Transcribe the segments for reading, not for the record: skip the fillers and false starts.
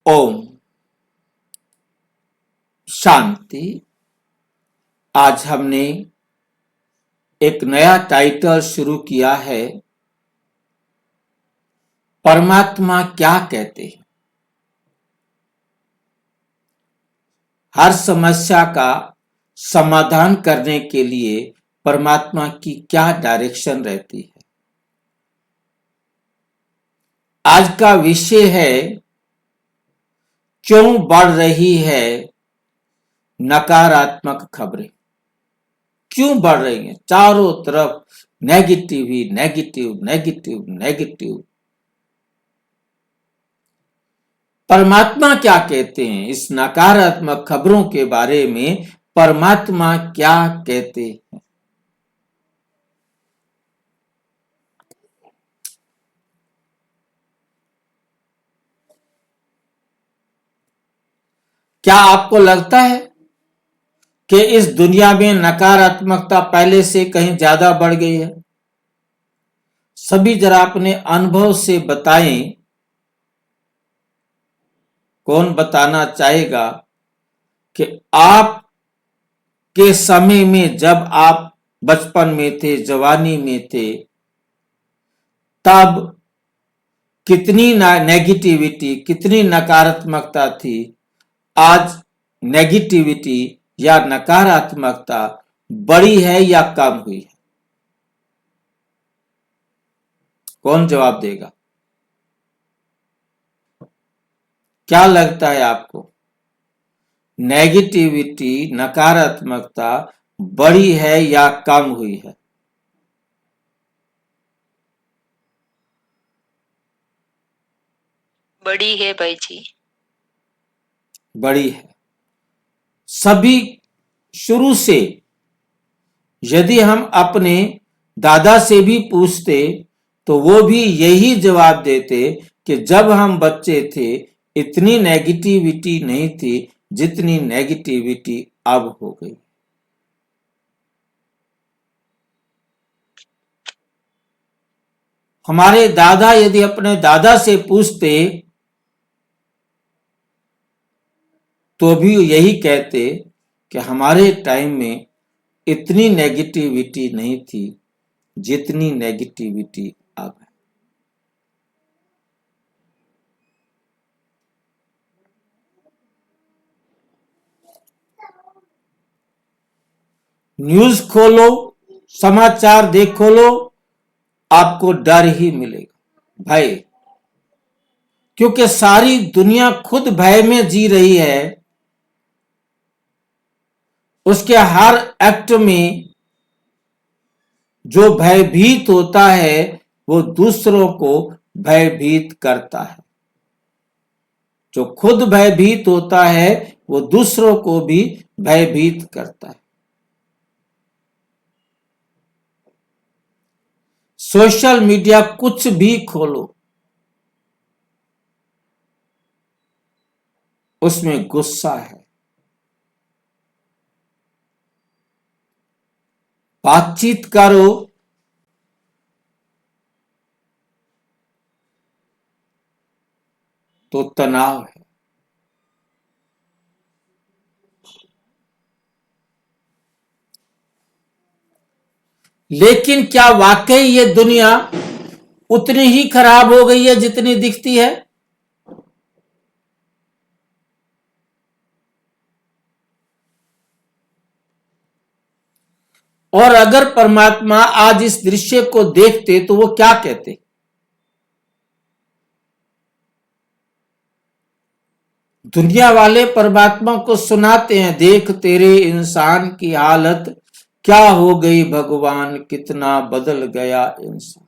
ओम शांति। आज हमने एक नया टाइटल शुरू किया है, परमात्मा क्या कहते हैं। हर समस्या का समाधान करने के लिए परमात्मा की क्या डायरेक्शन रहती है। आज का विषय है, क्यों बढ़ रही है नकारात्मक खबरें। क्यों बढ़ रही हैं? चारों तरफ नेगेटिव ही नेगेटिव नेगेटिव नेगेटिव। परमात्मा क्या कहते हैं? इस नकारात्मक खबरों के बारे में परमात्मा क्या कहते हैं? क्या आपको लगता है कि इस दुनिया में नकारात्मकता पहले से कहीं ज्यादा बढ़ गई है? सभी जरा अपने अनुभव से बताएं। कौन बताना चाहेगा कि आप के समय में, जब आप बचपन में थे, जवानी में थे, तब कितनी नेगेटिविटी, कितनी नकारात्मकता थी। आज नेगेटिविटी या नकारात्मकता बढ़ी है या कम हुई है? कौन जवाब देगा? क्या लगता है आपको? नेगेटिविटी, नकारात्मकता बढ़ी है या कम हुई है? बड़ी है भाई जी। बढ़ी है। सभी शुरू से, यदि हम अपने दादा से भी पूछते तो वो भी यही जवाब देते कि जब हम बच्चे थे इतनी नेगेटिविटी नहीं थी जितनी नेगेटिविटी अब हो गई। हमारे दादा यदि अपने दादा से पूछते तो भी यही कहते कि हमारे टाइम में इतनी नेगेटिविटी नहीं थी जितनी नेगेटिविटी अब है। न्यूज खोलो, समाचार देखो लो, आपको डर ही मिलेगा, भय। क्योंकि सारी दुनिया खुद भय में जी रही है। उसके हर एक्ट में जो भयभीत होता है वो दूसरों को भयभीत करता है। जो खुद भयभीत होता है वो दूसरों को भी भयभीत करता है। सोशल मीडिया कुछ भी खोलो, उसमें गुस्सा है। बातचीत करो तो तनाव है। लेकिन क्या वाकई ये दुनिया उतनी ही खराब हो गई है जितनी दिखती है? और अगर परमात्मा आज इस दृश्य को देखते तो वो क्या कहते? दुनिया वाले परमात्मा को सुनाते हैं, देख तेरे इंसान की हालत क्या हो गई भगवान, कितना बदल गया इंसान।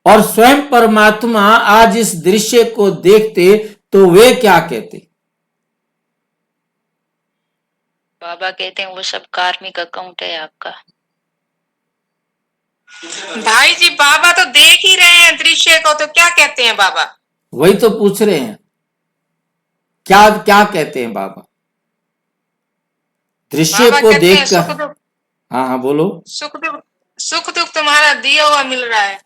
और स्वयं परमात्मा आज इस दृश्य को देखते तो वे क्या कहते? बाबा कहते हैं वो सब कार्मिक अकाउंट है आपका। भाई जी, बाबा तो देख ही रहे हैं दृश्य को, तो क्या कहते हैं बाबा? वही तो पूछ रहे हैं, क्या क्या कहते हैं बाबा दृश्य बाबा को कहते हैं देखकर? सुख दुख, हाँ हाँ बोलो। सुख दुख, सुख दुख तुम्हारा दिया हुआ मिल रहा है।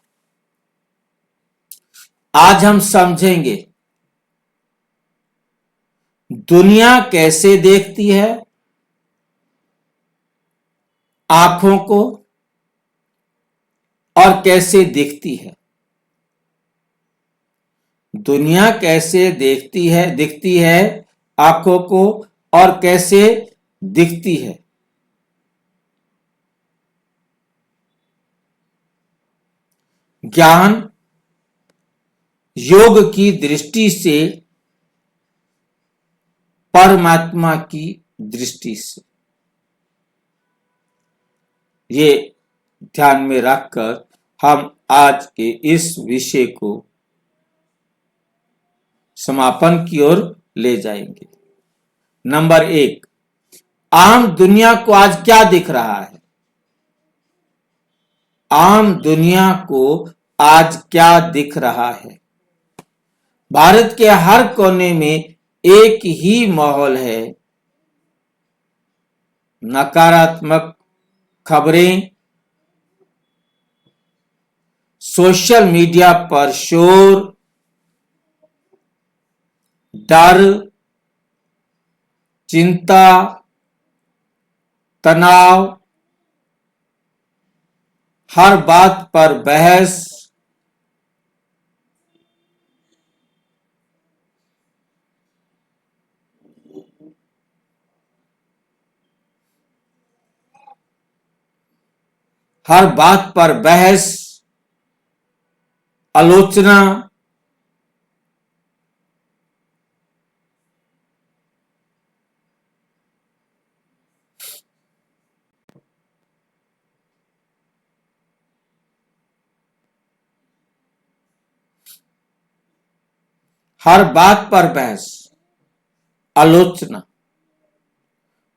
आज हम समझेंगे दुनिया कैसे देखती है आंखों को और कैसे दिखती है। दुनिया कैसे दिखती है आंखों को और कैसे दिखती है। ज्ञान योग की दृष्टि से, परमात्मा की दृष्टि से, ये ध्यान में रखकर हम आज के इस विषय को समापन की ओर ले जाएंगे। नंबर 1, आम दुनिया को आज क्या दिख रहा है? आम दुनिया को आज क्या दिख रहा है? भारत के हर कोने में एक ही माहौल है। नकारात्मक खबरें, सोशल मीडिया पर शोर, डर, चिंता, तनाव, हर बात पर बहस, हर बात पर बहस, आलोचना, हर बात पर बहस, आलोचना,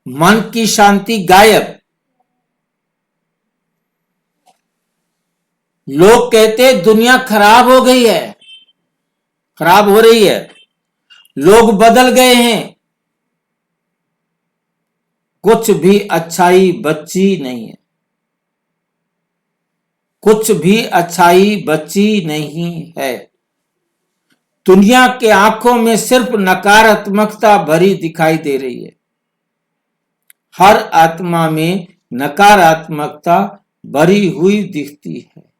मन की शांति गायब। लोग कहते दुनिया खराब हो गई है, खराब हो रही है, लोग बदल गए हैं, कुछ भी अच्छाई बची नहीं है, कुछ भी अच्छाई बची नहीं है। दुनिया के आंखों में सिर्फ नकारात्मकता भरी दिखाई दे रही है। हर आत्मा में नकारात्मकता भरी हुई दिखती है।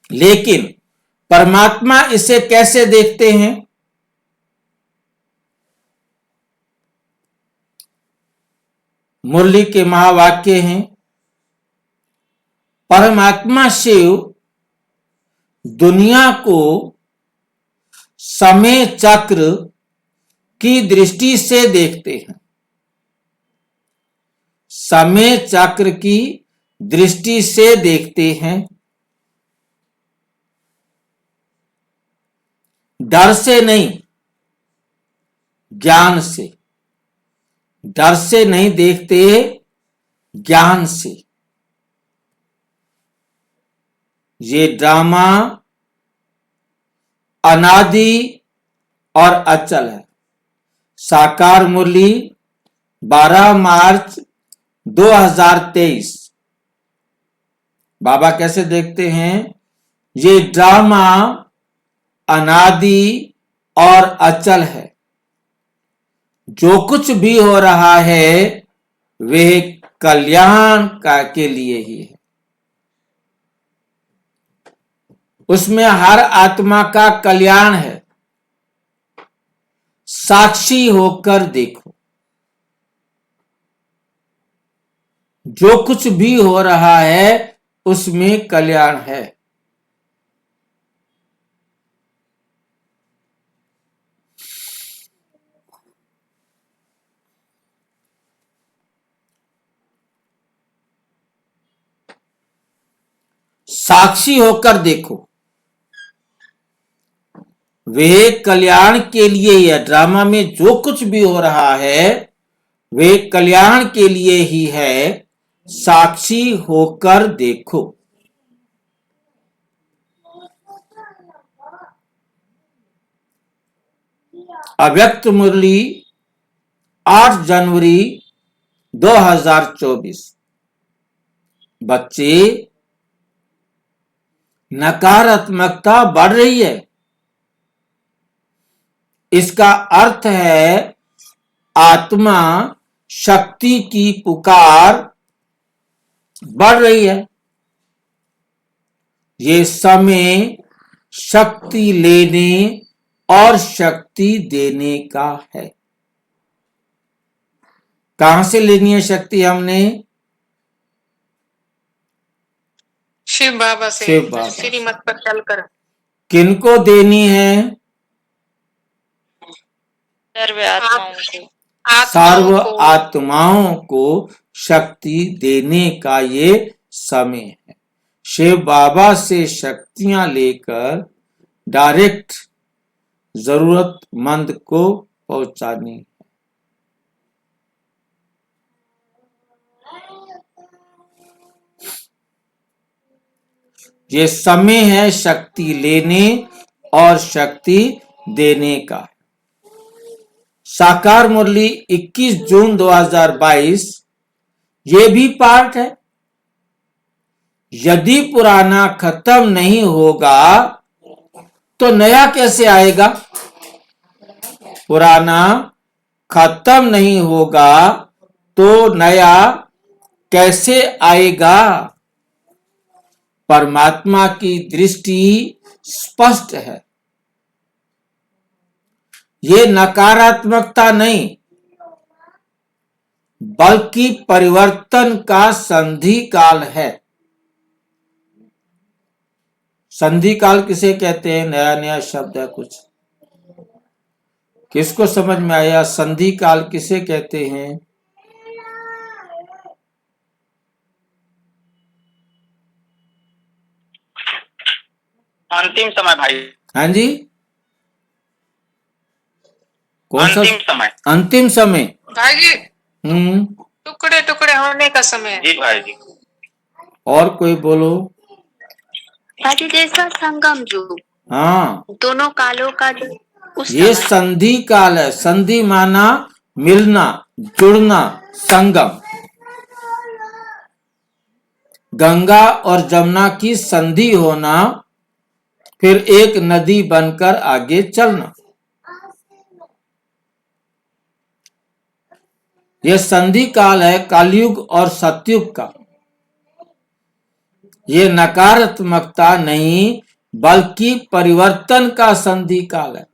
लेकिन परमात्मा इसे कैसे देखते हैं? मुरली के महावाक्य हैं, परमात्मा शिव दुनिया को समय चक्र की दृष्टि से देखते हैं। समय चक्र की दृष्टि से देखते हैं, डर से नहीं, ज्ञान से। डर से नहीं देखते, ज्ञान से। ये ड्रामा अनादि और अचल है। साकार मुरली 12 मार्च 2023। बाबा कैसे देखते हैं? ये ड्रामा अनादि और अचल है। जो कुछ भी हो रहा है वह कल्याण के लिए ही है। उसमें हर आत्मा का कल्याण है। साक्षी होकर देखो, जो कुछ भी हो रहा है उसमें कल्याण है। साक्षी होकर देखो, वे कल्याण के लिए, यह ड्रामा में जो कुछ भी हो रहा है वे कल्याण के लिए ही है। साक्षी होकर देखो। अव्यक्त मुरली 8 जनवरी 2024 बच्चे नकारात्मकता बढ़ रही है। इसका अर्थ है आत्मा शक्ति की पुकार बढ़ रही है। ये समय शक्ति लेने और शक्ति देने का है। कहां से लेनी है शक्ति हमने? शिव बाबा से, शिव बाबा से। श्रीमत पर चलकर। किनको देनी है? सर्व आत्माओं को। सर्व आत्माओं को। आत्माओं को शक्ति देने का ये समय है। शिव बाबा से शक्तियां लेकर डायरेक्ट जरूरतमंद को पहुंचानी है। ये समय है शक्ति लेने और शक्ति देने का। साकार मुरली 21 जून 2022 ये भी पार्ट है। यदि पुराना खत्म नहीं होगा तो नया कैसे आएगा? पुराना खत्म नहीं होगा तो नया कैसे आएगा? परमात्मा की दृष्टि स्पष्ट है। ये नकारात्मकता नहीं बल्कि परिवर्तन का संधि काल है। संधि काल किसे कहते हैं? नया नया शब्द है कुछ, किसको समझ में आया? संधि काल किसे कहते हैं? अंतिम समय भाई। हाँ जी, कौन सा? अंतिम समय। अंतिम समय। भाई जी, टुकड़े टुकड़े होने का समय है। जी भाई जी। और कोई बोलो। भाई जैसा संगम युग, हाँ, दोनों कालों का उस ये समय। संधि काल है। संधि माना मिलना, जुड़ना, संगम। गंगा और जमुना की संधि होना, फिर एक नदी बनकर आगे चलना, यह संधि काल है कलयुग और सतयुग का। ये नकारात्मकता नहीं बल्कि परिवर्तन का संधि काल है।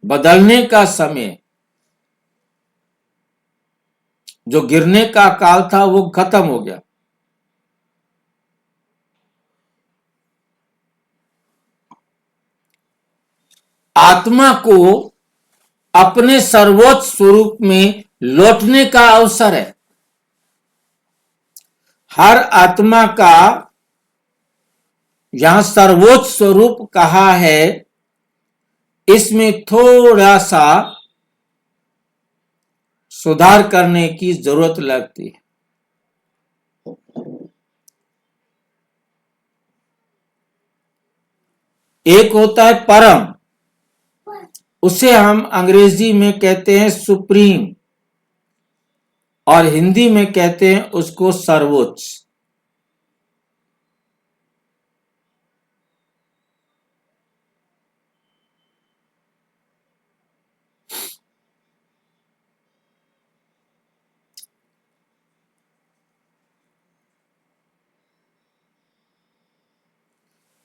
बदलने का समय। जो गिरने का काल था वो खत्म हो गया। आत्मा को अपने सर्वोच्च स्वरूप में लौटने का अवसर है। हर आत्मा का यहां सर्वोच्च स्वरूप कहा है, इसमें थोड़ा सा सुधार करने की जरूरत लगती है। एक होता है परम, उसे हम अंग्रेजी में कहते हैं सुप्रीम और हिंदी में कहते हैं उसको सर्वोच्च।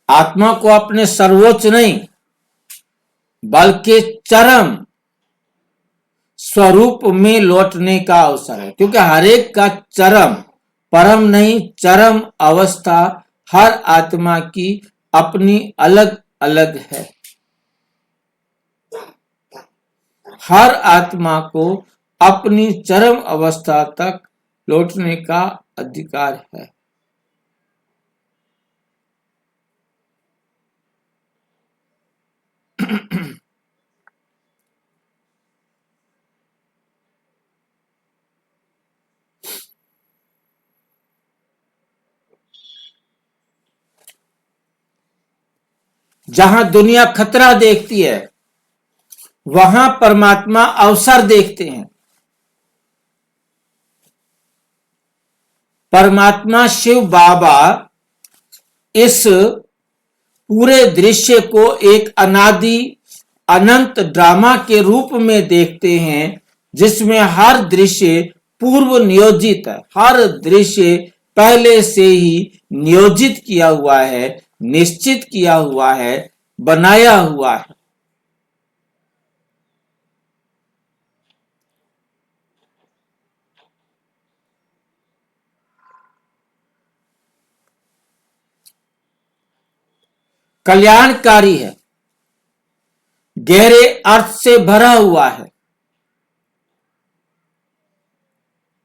आत्मा को अपने सर्वोच्च नहीं बल्कि चरम स्वरूप में लौटने का अवसर है, क्योंकि हर एक का चरम, परम नहीं चरम अवस्था हर आत्मा की अपनी अलग अलग है। हर आत्मा को अपनी चरम अवस्था तक लौटने का अधिकार है। जहां दुनिया खतरा देखती है वहां परमात्मा अवसर देखते हैं। परमात्मा शिव बाबा इस पूरे दृश्य को एक अनादि अनंत ड्रामा के रूप में देखते हैं, जिसमें हर दृश्य पूर्व नियोजित है, हर दृश्य पहले से ही नियोजित किया हुआ है, निश्चित किया हुआ है, बनाया हुआ है। कल्याणकारी है, गहरे अर्थ से भरा हुआ है।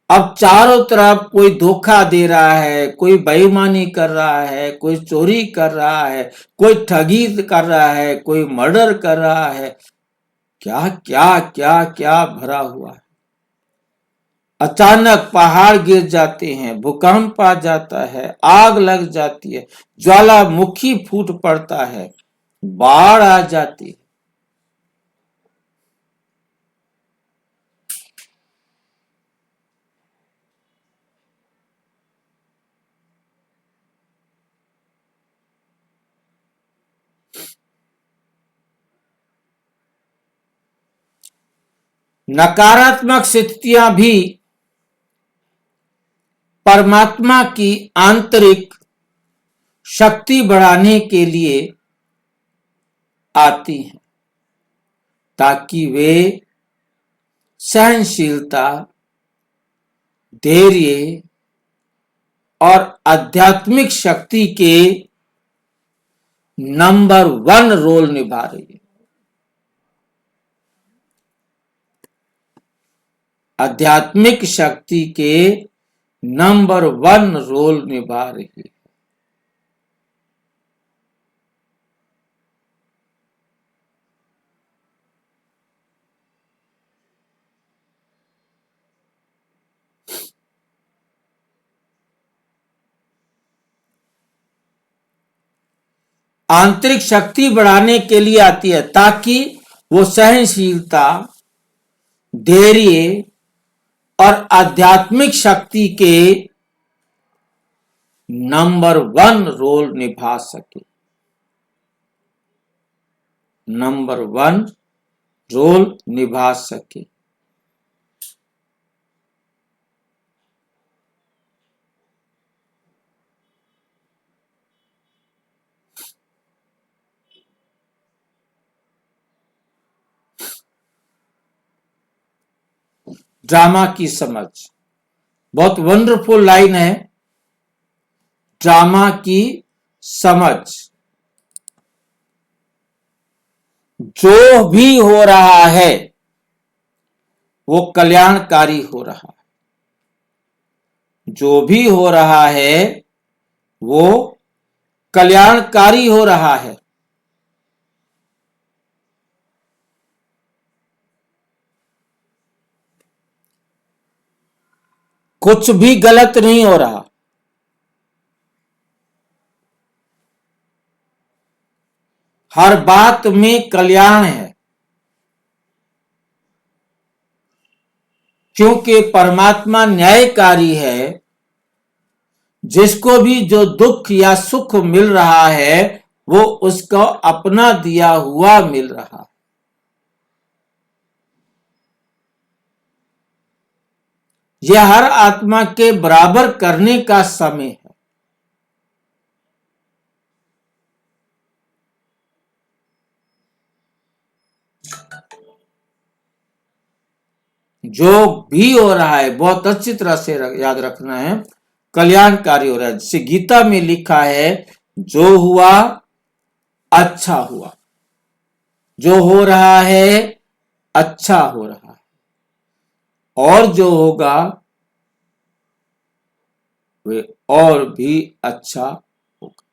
अब चारों तरफ कोई धोखा दे रहा है, कोई बेईमानी कर रहा है, कोई चोरी कर रहा है, कोई ठगी कर रहा है, कोई मर्डर कर रहा है, क्या क्या क्या क्या भरा हुआ है। अचानक पहाड़ गिर जाते हैं, भूकंप आ जाता है, आग लग जाती है, ज्वालामुखी फूट पड़ता है, बाढ़ आ जाती है। नकारात्मक स्थितियां भी परमात्मा की आंतरिक शक्ति बढ़ाने के लिए आती हैं, ताकि वे सहनशीलता, धैर्य और आध्यात्मिक शक्ति के नंबर 1 रोल निभा रही है। आध्यात्मिक शक्ति के नंबर 1 रोल निभा रही है। आंतरिक शक्ति बढ़ाने के लिए आती है, ताकि वो सहनशीलता, धैर्य और आध्यात्मिक शक्ति के नंबर 1 रोल निभा सके। नंबर 1 रोल निभा सके। ड्रामा की समझ, बहुत वंडरफुल लाइन है। ड्रामा की समझ, जो भी हो रहा है वो कल्याणकारी हो रहा है। जो भी हो रहा है वो कल्याणकारी हो रहा है। कुछ भी गलत नहीं हो रहा। हर बात में कल्याण है, क्योंकि परमात्मा न्यायकारी है। जिसको भी जो दुख या सुख मिल रहा है वो उसको अपना दिया हुआ मिल रहा है। यह हर आत्मा के बराबर करने का समय है। जो भी हो रहा है बहुत अच्छी तरह से याद रखना है, कल्याणकारी हो रहा है। जैसे गीता में लिखा है, जो हुआ अच्छा हुआ। जो हो रहा है अच्छा हो रहा है, और जो होगा वे और भी अच्छा होगा।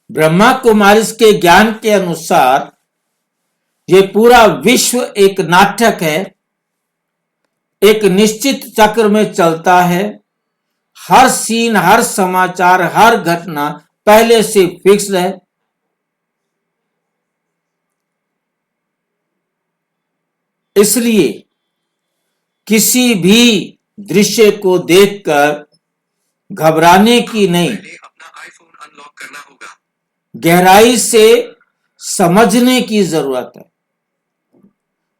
ब्रह्मा कुमारी के ज्ञान के अनुसार ये पूरा विश्व एक नाटक है, एक निश्चित चक्र में चलता है। हर सीन, हर समाचार, हर घटना पहले से फिक्स है। इसलिए किसी भी दृश्य को देखकर घबराने की नहीं, पहले अपना आईफोन अनलॉक करना होगा। गहराई से समझने की जरूरत है।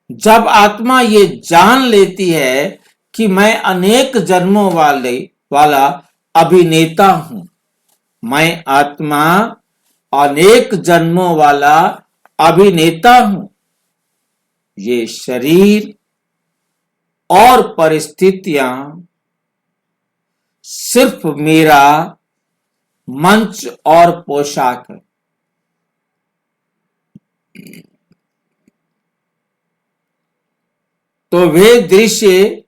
जब आत्मा ये जान लेती है कि मैं अनेक जन्मों वाला अभिनेता हूं, मैं आत्मा अनेक जन्मों वाला अभिनेता हूं, ये शरीर और परिस्थितियां सिर्फ मेरा मंच और पोशाक है। तो वे दृश्य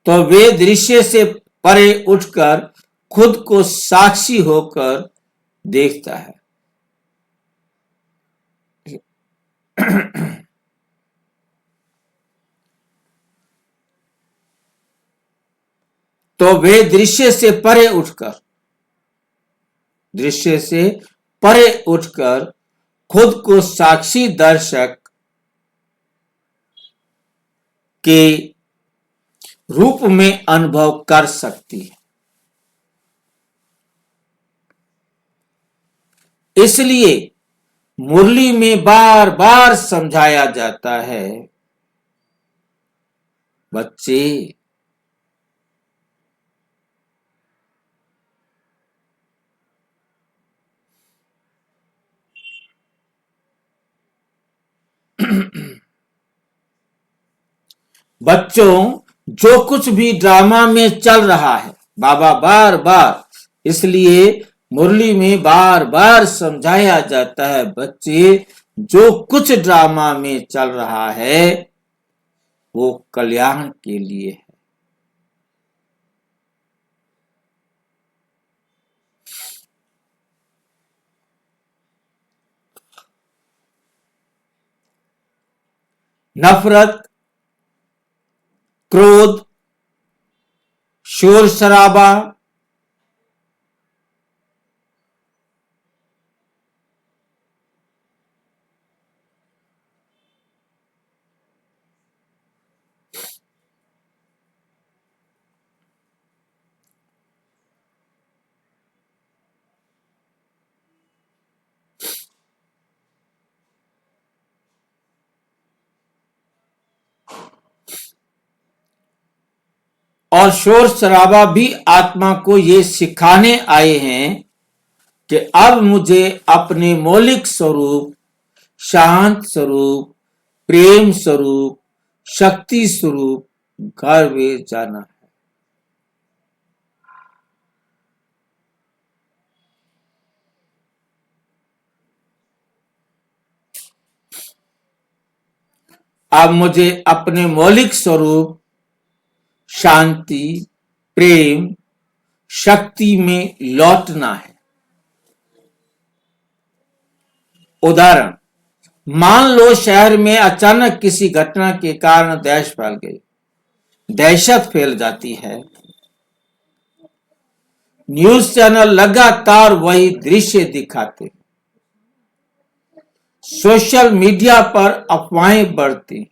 तो वे दृश्य से परे उठकर खुद को साक्षी होकर देखता है। तो वे दृश्य से परे उठकर खुद को साक्षी दर्शक के रूप में अनुभव कर सकती है। इसलिए मुरली में बार बार समझाया जाता है, बच्चे बच्चों, जो कुछ भी ड्रामा में चल रहा है, बाबा बार बार इसलिए मुरली में बार बार समझाया जाता है, बच्चे जो कुछ ड्रामा में चल रहा है वो कल्याण के लिए है। नफरत, क्रोध, शोर शराबा, और शोर शराबा भी आत्मा को ये सिखाने आए हैं कि अब मुझे अपने मौलिक स्वरूप, शांत स्वरूप, प्रेम स्वरूप, शक्ति स्वरूप घर में जाना है। अब मुझे अपने मौलिक स्वरूप, शांति, प्रेम, शक्ति में लौटना है। उदाहरण, मान लो शहर में अचानक किसी घटना के कारण दहशत फैल जाती है। न्यूज चैनल लगातार वही दृश्य दिखाते हैं। सोशल मीडिया पर अफवाहें बढ़ती हैं।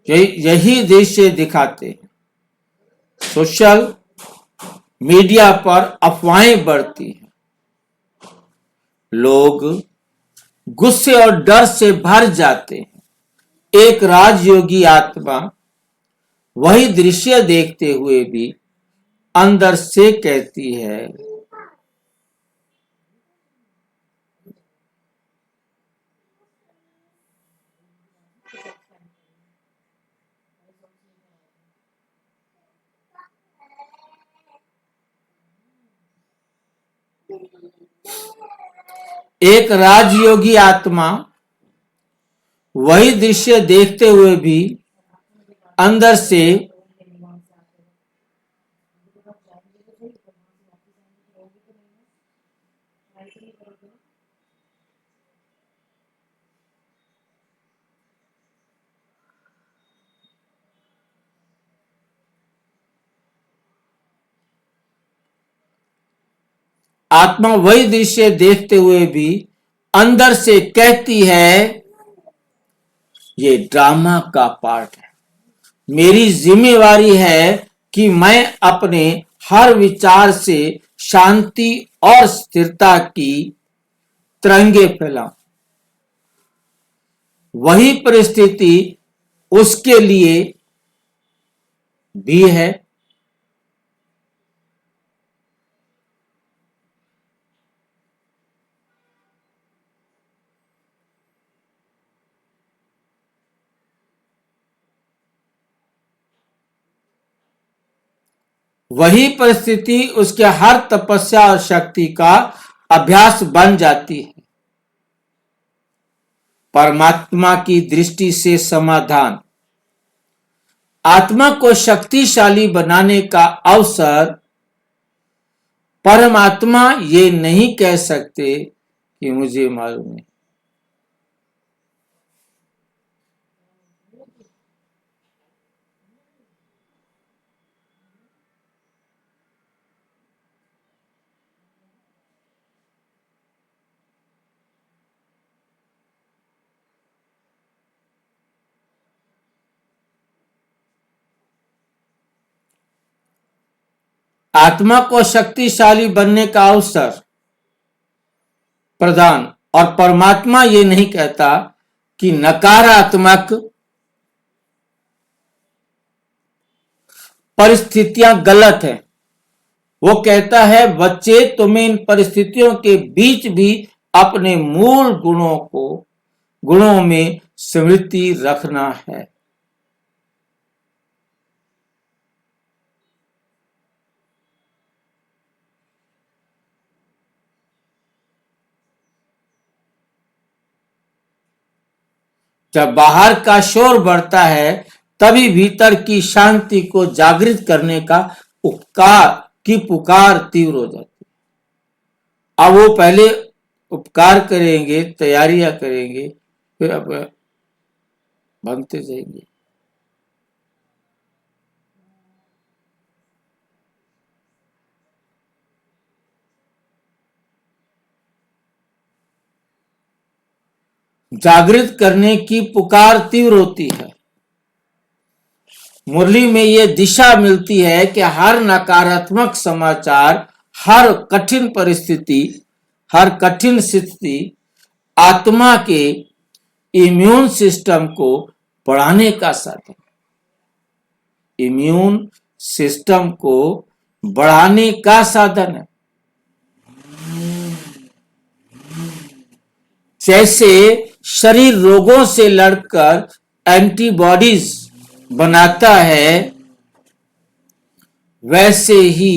यही दृश्य दिखाते हैं। सोशल मीडिया पर अफवाहें बढ़ती हैं। लोग गुस्से और डर से भर जाते हैं। एक राजयोगी आत्मा वही दृश्य देखते हुए भी अंदर से कहती है, एक राजयोगी आत्मा वही दृश्य देखते हुए भी अंदर से आत्मा वही दृश्य देखते हुए भी अंदर से कहती है ये ड्रामा का पार्ट है। मेरी जिम्मेवारी है कि मैं अपने हर विचार से शांति और स्थिरता की तरंगे फैलाऊं। वही परिस्थिति उसके लिए भी है। वही परिस्थिति उसके हर तपस्या और शक्ति का अभ्यास बन जाती है। परमात्मा की दृष्टि से समाधान आत्मा को शक्तिशाली बनाने का अवसर। परमात्मा ये नहीं कह सकते कि मुझे मालूम है। आत्मा को शक्तिशाली बनने का अवसर प्रदान, और परमात्मा ये नहीं कहता कि नकारात्मक परिस्थितियां गलत है। वो कहता है बच्चे तुम्हें इन परिस्थितियों के बीच भी अपने मूल गुणों में स्मृति रखना है। जब बाहर का शोर बढ़ता है तभी भीतर की शांति को जागृत करने का पुकार तीव्र हो जाती है। अब वो पहले उपकार करेंगे, तैयारियां करेंगे, फिर अब बनते जाएंगे। जागृत करने की पुकार तीव्र होती है। मुरली में यह दिशा मिलती है कि हर नकारात्मक समाचार, हर कठिन परिस्थिति, हर कठिन स्थिति आत्मा के इम्यून सिस्टम को बढ़ाने का साधन, इम्यून सिस्टम को बढ़ाने का साधन है। जैसे शरीर रोगों से लड़कर एंटीबॉडीज बनाता है, वैसे ही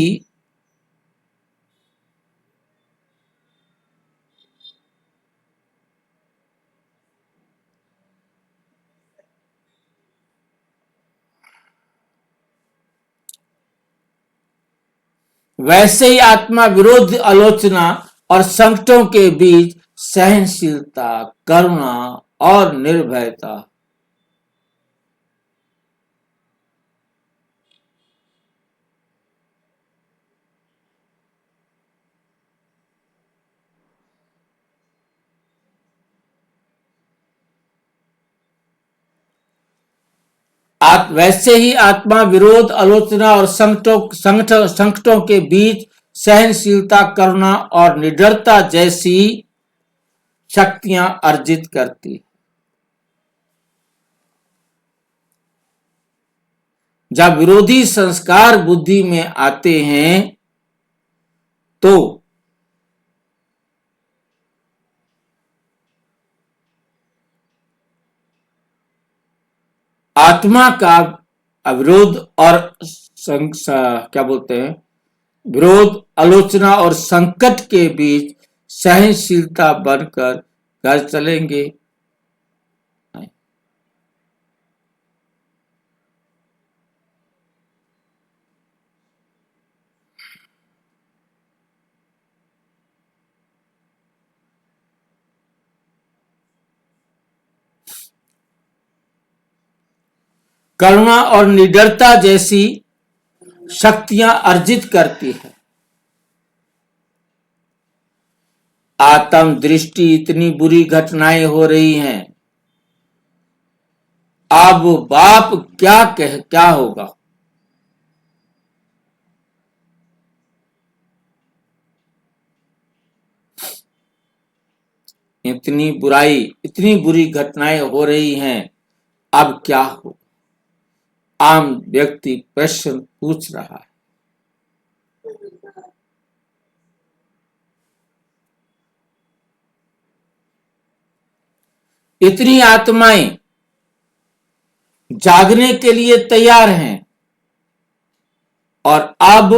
आत्मा विरोध, आलोचना और संकटों के बीच सहनशीलता, करुणा और निर्भयता। वैसे ही आत्मा विरोध, आलोचना और संकटों के बीच सहनशीलता, करुणा और निडरता जैसी शक्तियां अर्जित करती है। जब विरोधी संस्कार बुद्धि में आते हैं तो आत्मा का अविरोध और क्या बोलते हैं, विरोध, आलोचना और संकट के बीच सहनशीलता बनकर घर चलेंगे। करुणा और निडरता जैसी शक्तियां अर्जित करती है। आत्म दृष्टि इतनी बुरी घटनाएं हो रही हैं, अब बाप क्या होगा। इतनी बुरी घटनाएं हो रही हैं, अब क्या हो। आम व्यक्ति प्रश्न पूछ रहा है। इतनी आत्माएं जागने के लिए तैयार हैं और अब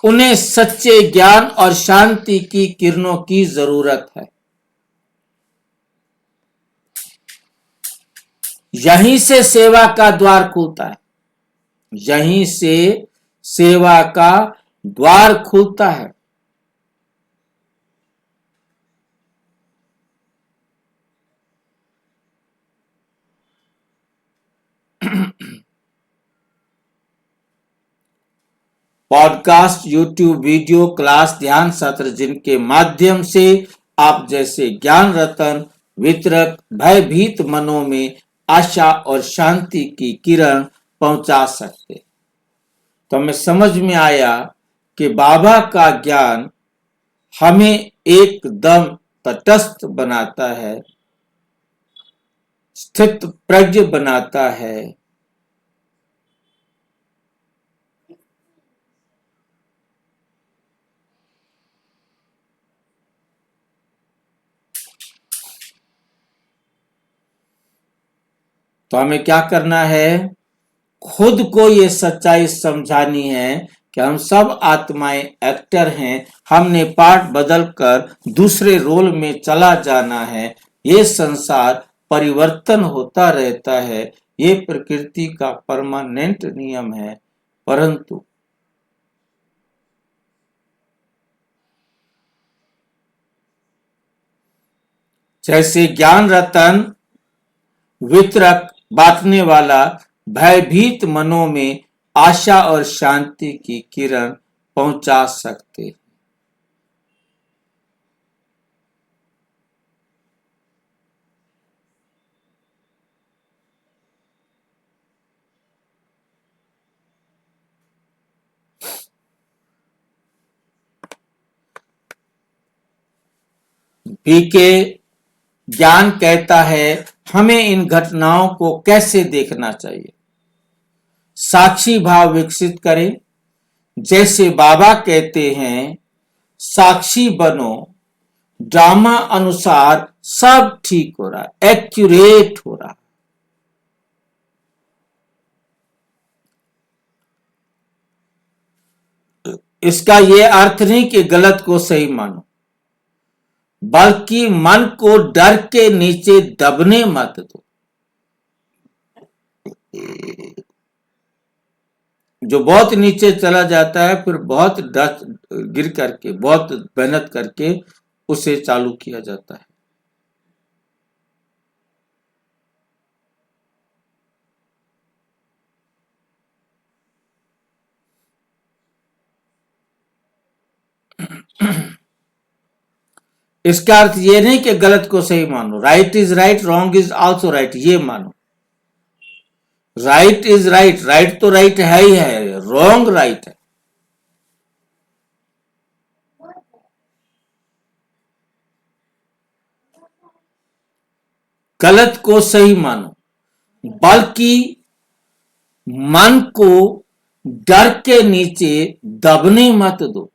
उन्हें सच्चे ज्ञान और शांति की किरणों की जरूरत है। यहीं से सेवा का द्वार खुलता है। यहीं से सेवा का द्वार खुलता है। पॉडकास्ट, यूट्यूब वीडियो क्लास, ध्यान सत्र जिनके माध्यम से आप जैसे ज्ञान रतन वितरक भयभीत मनों में आशा और शांति की किरण पहुंचा सकते। तो हमें समझ में आया कि बाबा का ज्ञान हमें एकदम तटस्थ बनाता है, स्थित प्रज्ञ बनाता है, तो हमें क्या करना है, खुद को ये सच्चाई समझानी है कि हम सब आत्माएं एक्टर हैं। हमने पार्ट बदलकर दूसरे रोल में चला जाना है। ये संसार परिवर्तन होता रहता है, ये प्रकृति का परमानेंट नियम है। परंतु जैसे ज्ञान रतन वितरक बांटने वाला भयभीत मनों में आशा और शांति की किरण पहुंचा सकते। पीके ज्ञान कहता है हमें इन घटनाओं को कैसे देखना चाहिए। साक्षी भाव विकसित करें। जैसे बाबा कहते हैं, साक्षी बनो, ड्रामा अनुसार सब ठीक हो रहा है, एक्यूरेट हो रहा है। इसका यह अर्थ नहीं कि गलत को सही मानो, बल्कि मन को डर के नीचे दबने मत दो। जो बहुत नीचे चला जाता है, फिर बहुत गिर करके, बहुत मेहनत करके उसे चालू किया जाता है। इसका अर्थ ये नहीं कि गलत को सही मानो, right is right, wrong is also right, ये मानो। राइट इज राइट, राइट तो राइट है ही है, रॉन्ग राइट है। गलत को सही मानो, बल्कि मन को डर के नीचे दबने मत दो।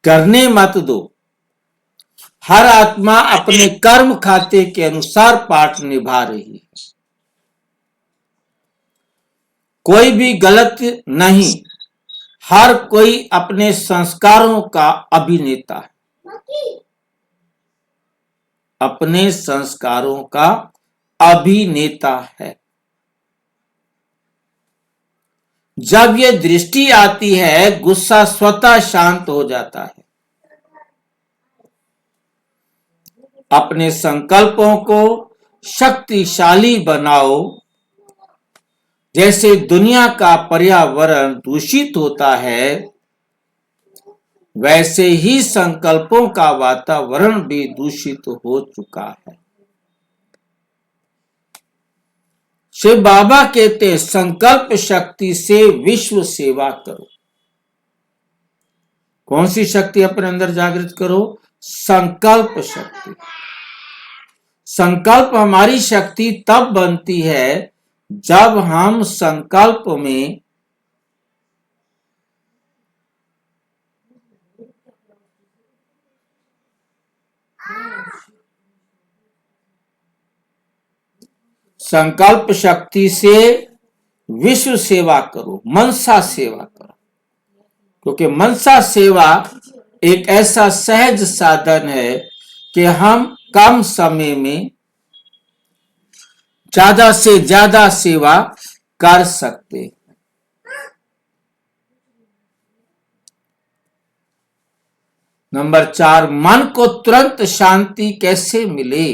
डरने मत दो। हर आत्मा अपने कर्म खाते के अनुसार पाठ निभा रही है। कोई भी गलत नहीं, हर कोई अपने संस्कारों का अभिनेता है, अपने संस्कारों का अभिनेता है। जब ये दृष्टि आती है, गुस्सा स्वतः शांत हो जाता है। अपने संकल्पों को शक्तिशाली बनाओ। जैसे दुनिया का पर्यावरण दूषित होता है, वैसे ही संकल्पों का वातावरण भी दूषित हो चुका है। शिव बाबा कहते हैं, संकल्प शक्ति से विश्व सेवा करो। कौन सी शक्ति अपने अंदर जागृत करो? संकल्प शक्ति। संकल्प हमारी शक्ति तब बनती है जब हम संकल्प में संकल्प शक्ति से विश्व सेवा करो, मनसा सेवा करो। क्योंकि मनसा सेवा एक ऐसा सहज साधन है कि हम कम समय में ज्यादा से ज्यादा सेवा कर सकते हैं। नंबर 4, मन को तुरंत शांति कैसे मिले?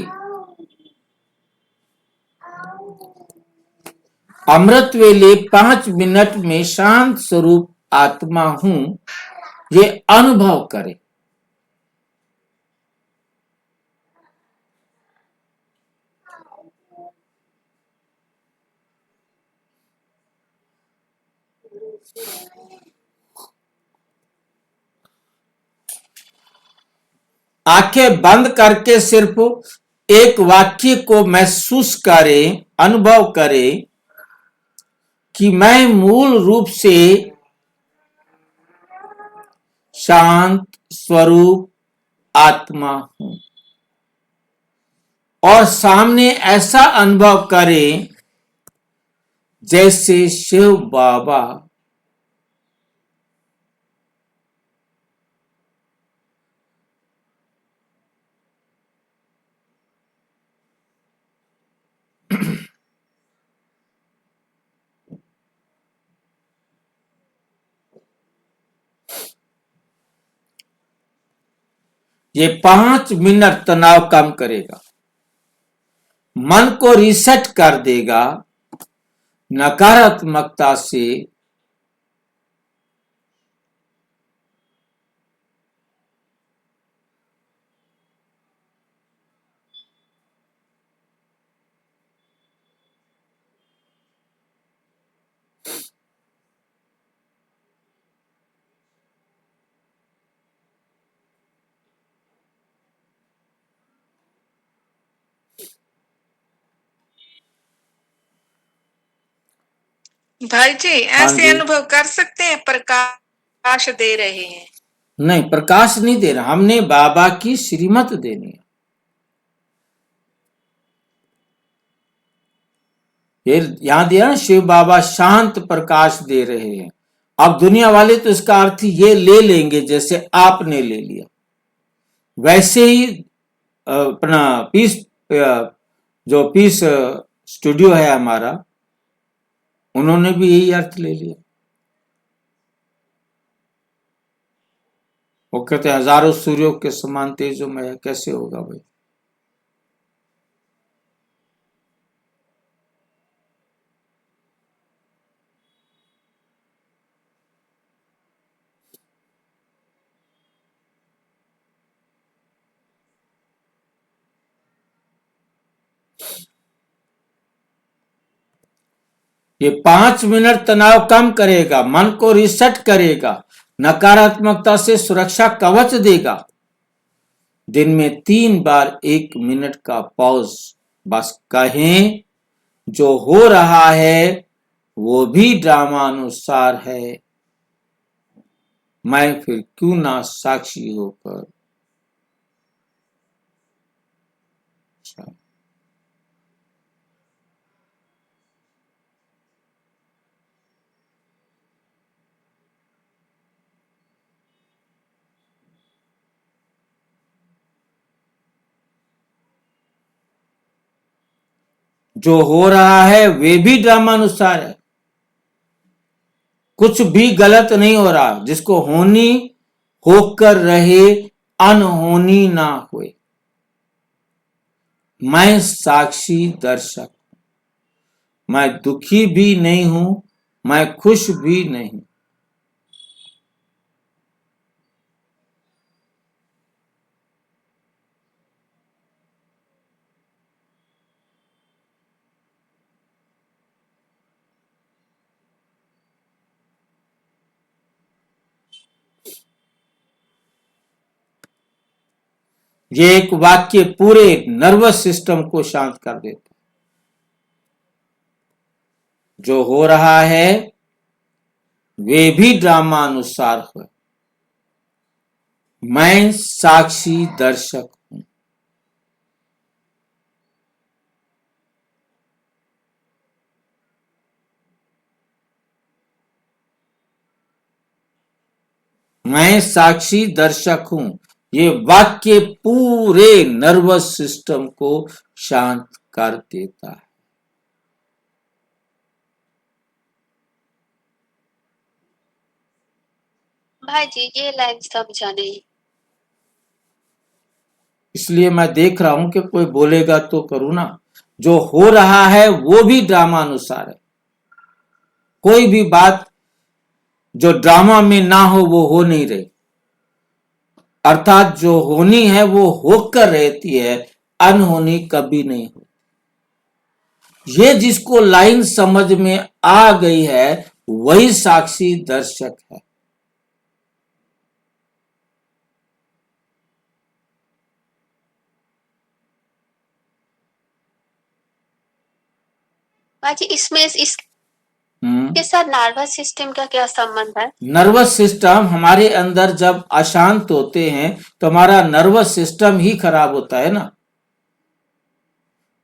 अमृत वेले 5 मिनट में शांत स्वरूप आत्मा हूं, ये अनुभव करें। आंखें बंद करके सिर्फ एक वाक्य को महसूस करें, अनुभव करें कि मैं मूल रूप से शांत स्वरूप आत्मा हूं। और सामने ऐसा अनुभव करें जैसे शिव बाबा ये 5 मिनट तनाव कम करेगा, मन को रीसेट कर देगा, नकारात्मकता से भाई जी हाँ ऐसे जी। अनुभव कर सकते हैं, प्रकाश दे रहे हैं। नहीं, प्रकाश नहीं देना, हमने बाबा की श्रीमत देनी है। फिर यहां दिया ना, शिव बाबा शांत प्रकाश दे रहे हैं। अब दुनिया वाले तो इसका अर्थ ये ले लेंगे जैसे आपने ले लिया। वैसे ही अपना पीस जो पीस स्टूडियो है हमारा, उन्होंने भी यही अर्थ ले लिया। वो कहते हैं हजारों सूर्यों के समान तेजो में, कैसे होगा भाई? ये 5 मिनट तनाव कम करेगा, मन को रिसेट करेगा, नकारात्मकता से सुरक्षा कवच देगा। दिन में 3 बार 1 मिनट का पॉज, बस कहें जो हो रहा है वो भी ड्रामा अनुसार है, मैं फिर क्यों ना साक्षी होकर जो हो रहा है वे भी ड्रामानुसार है, कुछ भी गलत नहीं हो रहा। जिसको होनी होकर रहे, अनहोनी ना हुए। मैं साक्षी दर्शक, मैं दुखी भी नहीं हूं, मैं खुश भी नहीं। ये एक वाक्य पूरे नर्वस सिस्टम को शांत कर देता है। जो हो रहा है वे भी ड्रामा अनुसार हो, मैं साक्षी दर्शक हूं। मैं साक्षी दर्शक हूं। ये वाक्य पूरे नर्वस सिस्टम को शांत कर देता है। भाई जी ये लाइन समझा नहीं। इसलिए मैं देख रहा हूं कि कोई बोलेगा तो करूं ना। जो हो रहा है वो भी ड्रामा अनुसार है। कोई भी बात जो ड्रामा में ना हो वो हो नहीं रही, अर्थात जो होनी है वो होकर रहती है, अनहोनी कभी नहीं हो। ये जिसको लाइन समझ में आ गई है वही साक्षी दर्शक है। भाई जी इसमें इसके साथ नर्वस सिस्टम का क्या संबंध है? नर्वस सिस्टम हमारे अंदर जब अशांत होते हैं तो हमारा नर्वस सिस्टम ही खराब होता है ना।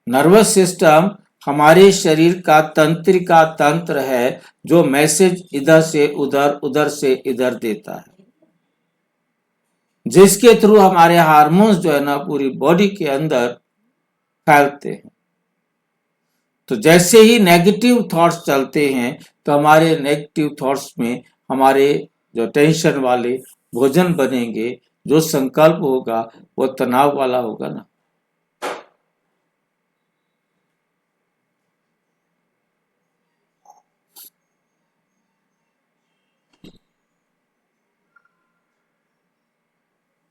नर्वस सिस्टम हमारे शरीर का तंत्रिका तंत्र है जो मैसेज इधर से उधर, उधर से इधर देता है, जिसके थ्रू हमारे हार्मोन्स जो है ना पूरी बॉडी के अंदर फैलते हैं। तो जैसे ही नेगेटिव थॉट्स चलते हैं तो हमारे नेगेटिव थॉट्स में हमारे जो टेंशन वाले भोजन बनेंगे, जो संकल्प होगा वो तनाव वाला होगा ना।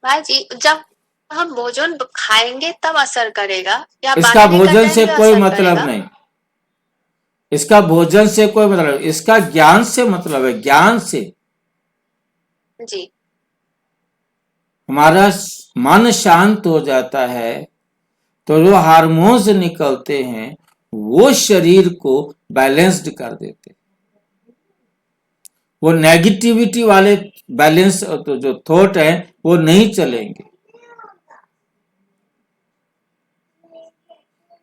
भाई जी जब हम भोजन खाएंगे तब असर करेगा या इसका बांटने का भोजन टाइम से भी कोई असर मतलब करेगा? नहीं। इसका भोजन से कोई मतलब, इसका ज्ञान से मतलब है। ज्ञान से जी हमारा मन शांत हो जाता है तो जो हार्मोन्स निकलते हैं वो शरीर को बैलेंस्ड कर देते हैं। वो नेगेटिविटी वाले बैलेंस तो जो थॉट है वो नहीं चलेंगे।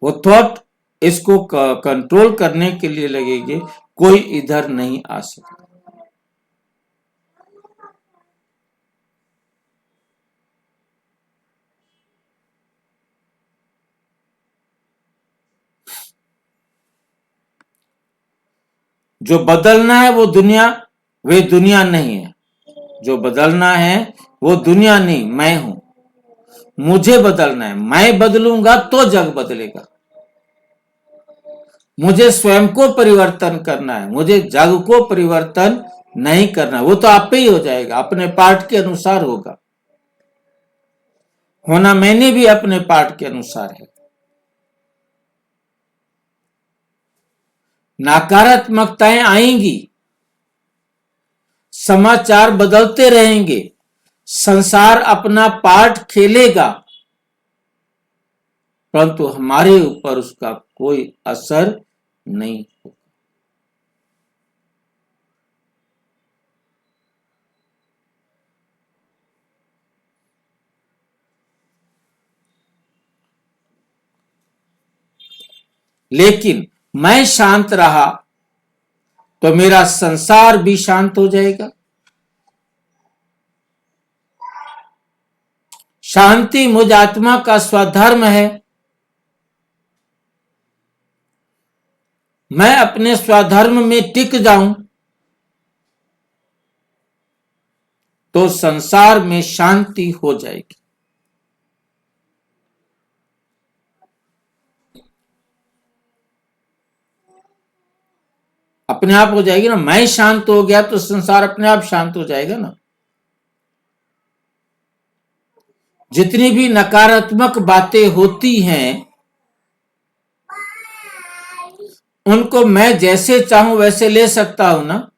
वो थॉट इसको कंट्रोल करने के लिए लगेंगे, कोई इधर नहीं आ सकता। जो बदलना है वो दुनिया, वे दुनिया नहीं है। जो बदलना है वो दुनिया नहीं, मैं हूं। मुझे बदलना है, मैं बदलूंगा तो जग बदलेगा। मुझे स्वयं को परिवर्तन करना है, मुझे जग को परिवर्तन नहीं करना है। वो तो आप पे ही हो जाएगा, अपने पार्ट के अनुसार होगा। होना मैंने भी अपने पार्ट के अनुसार है। नकारात्मकताएं आएंगी, समाचार बदलते रहेंगे, संसार अपना पार्ट खेलेगा, परंतु हमारे ऊपर उसका कोई असर नहीं होगा। लेकिन मैं शांत रहा तो मेरा संसार भी शांत हो जाएगा। शांति मुझ आत्मा का स्वधर्म है। मैं अपने स्वधर्म में टिक जाऊं तो संसार में शांति हो जाएगी। अपने आप हो जाएगी ना। मैं शांत हो गया तो संसार अपने आप शांत हो जाएगा ना। जितनी भी नकारात्मक बातें होती हैं उनको मैं जैसे चाहूं वैसे ले सकता हूं ना।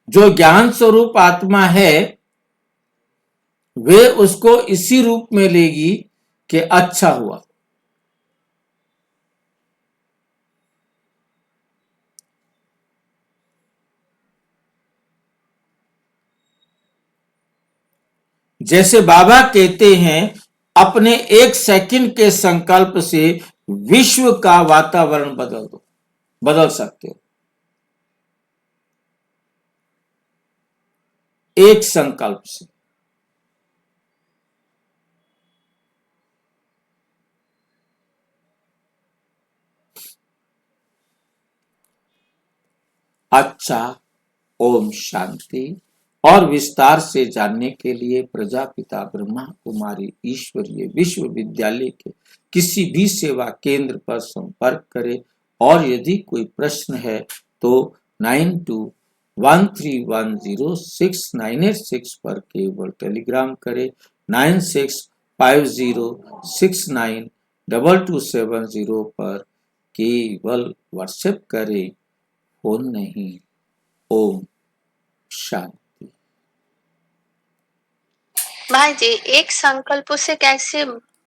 जो ज्ञान स्वरूप आत्मा है वे उसको इसी रूप में लेगी कि अच्छा हुआ। जैसे बाबा कहते हैं अपने एक सेकंड के संकल्प से विश्व का वातावरण बदल सकते हो। एक संकल्प से। अच्छा, ओम शांति। और विस्तार से जानने के लिए प्रजापिता ब्रह्मा कुमारी ईश्वरीय विश्वविद्यालय के किसी भी सेवा केंद्र पर संपर्क करें। और यदि कोई प्रश्न है तो 9213106986 पर केवल टेलीग्राम करें। 9650692270 पर केवल व्हाट्सएप करें, फोन नहीं। ओम शांति। भाई जी, एक संकल्प से कैसे